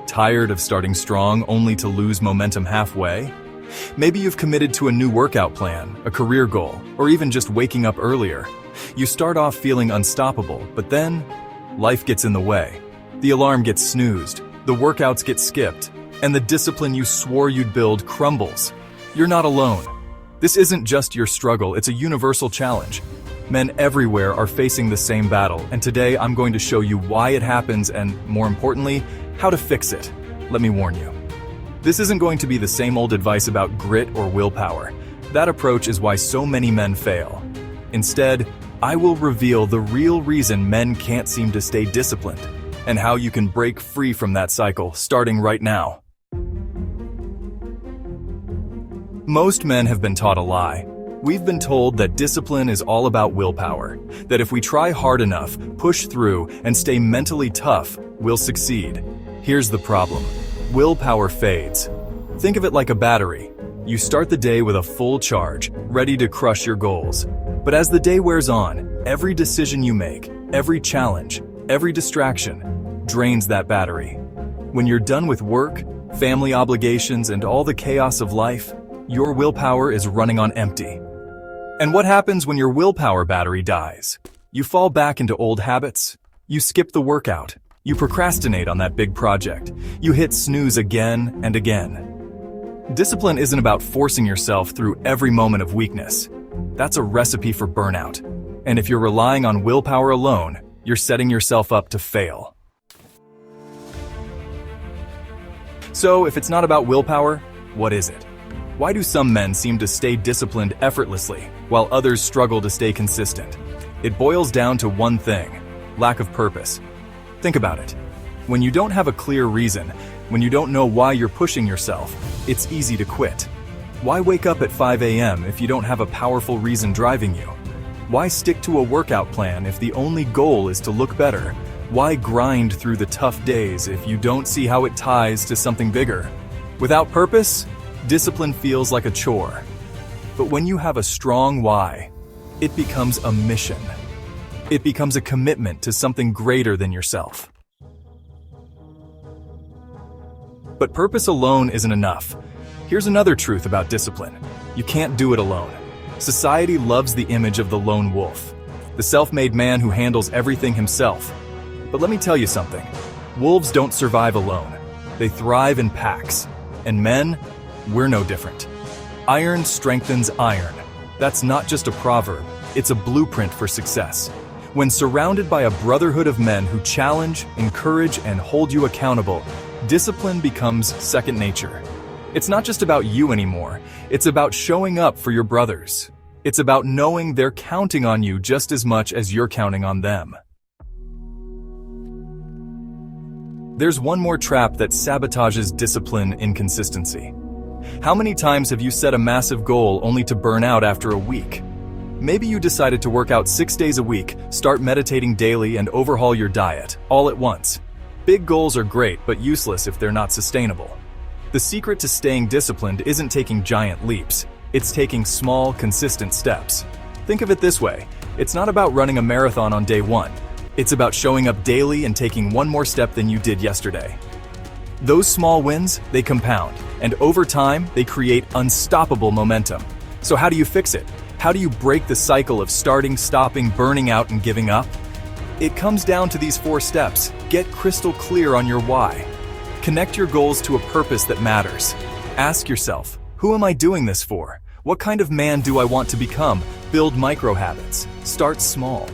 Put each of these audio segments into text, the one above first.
Tired of starting strong only to lose momentum halfway? Maybe you've committed to a new workout plan, a career goal, or even just waking up earlier. You start off feeling unstoppable, but then life gets in the way. The alarm gets snoozed, the workouts get skipped, and the discipline you swore you'd build crumbles. You're not alone. This isn't just your struggle, it's a universal challenge. Men everywhere are facing the same battle, and today I'm going to show you why it happens and, more importantly, how to fix it. Let me warn you. This isn't going to be the same old advice about grit or willpower. That approach is why so many men fail. Instead, I will reveal the real reason men can't seem to stay disciplined, and how you can break free from that cycle, starting right now. Most men have been taught a lie. We've been told that discipline is all about willpower, that if we try hard enough, push through, and stay mentally tough, we'll succeed. Here's the problem. Willpower fades. Think of it like a battery. You start the day with a full charge, ready to crush your goals. But as the day wears on, every decision you make, every challenge, every distraction, drains that battery. When you're done with work, family obligations, and all the chaos of life, your willpower is running on empty. And what happens when your willpower battery dies? You fall back into old habits. You skip the workout. You procrastinate on that big project. You hit snooze again and again. Discipline isn't about forcing yourself through every moment of weakness. That's a recipe for burnout. And if you're relying on willpower alone, you're setting yourself up to fail. So, if it's not about willpower, what is it? Why do some men seem to stay disciplined effortlessly, while others struggle to stay consistent? It boils down to one thing: lack of purpose. Think about it. When you don't have a clear reason, when you don't know why you're pushing yourself, it's easy to quit. Why wake up at 5 a.m. if you don't have a powerful reason driving you? Why stick to a workout plan if the only goal is to look better? Why grind through the tough days if you don't see how it ties to something bigger? Without purpose, discipline feels like a chore. But when you have a strong why, it becomes a mission. It becomes a commitment to something greater than yourself. But purpose alone isn't enough. Here's another truth about discipline. You can't do it alone. Society loves the image of the lone wolf, the self-made man who handles everything himself. But let me tell you something. Wolves don't survive alone. They thrive in packs. And men, we're no different. Iron strengthens iron. That's not just a proverb, it's a blueprint for success. When surrounded by a brotherhood of men who challenge, encourage, and hold you accountable, discipline becomes second nature. It's not just about you anymore, it's about showing up for your brothers. It's about knowing they're counting on you just as much as you're counting on them. There's one more trap that sabotages discipline: inconsistency. How many times have you set a massive goal only to burn out after a week? Maybe you decided to work out 6 days a week, start meditating daily, and overhaul your diet, all at once. Big goals are great, but useless if they're not sustainable. The secret to staying disciplined isn't taking giant leaps. It's taking small, consistent steps. Think of it this way. It's not about running a marathon on day one. It's about showing up daily and taking one more step than you did yesterday. Those small wins, they compound, and over time, they create unstoppable momentum. So how do you fix it? How do you break the cycle of starting, stopping, burning out, and giving up? It comes down to these 4 steps. Get crystal clear on your why. Connect your goals to a purpose that matters. Ask yourself, who am I doing this for? What kind of man do I want to become? Build micro habits. Start small.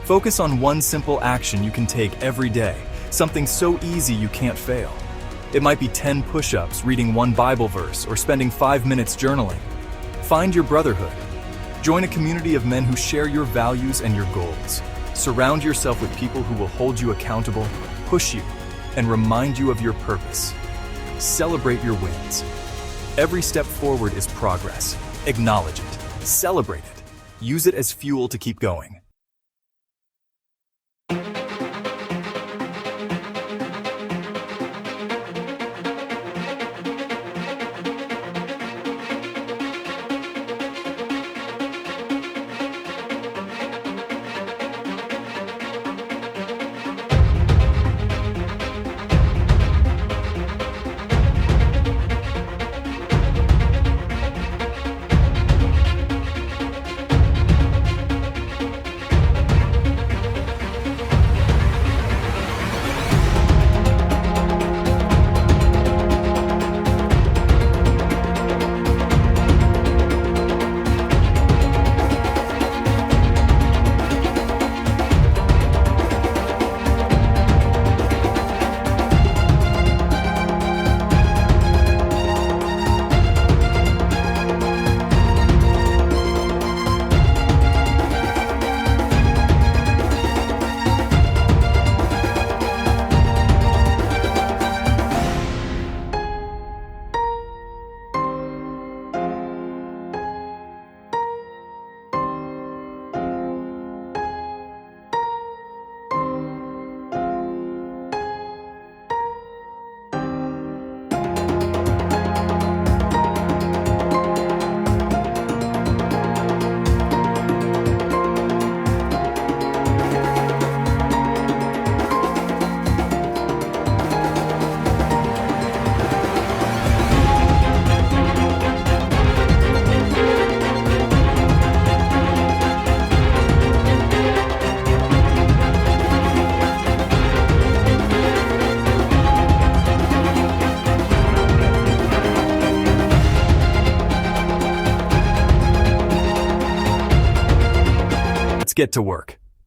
Focus on one simple action you can take every day, something so easy you can't fail. It might be 10 push-ups, reading 1 Bible verse, or spending 5 minutes journaling. Find your brotherhood. Join a community of men who share your values and your goals. Surround yourself with people who will hold you accountable, push you, and remind you of your purpose. Celebrate your wins. Every step forward is progress. Acknowledge it. Celebrate it. Use it as fuel to keep going. get to work.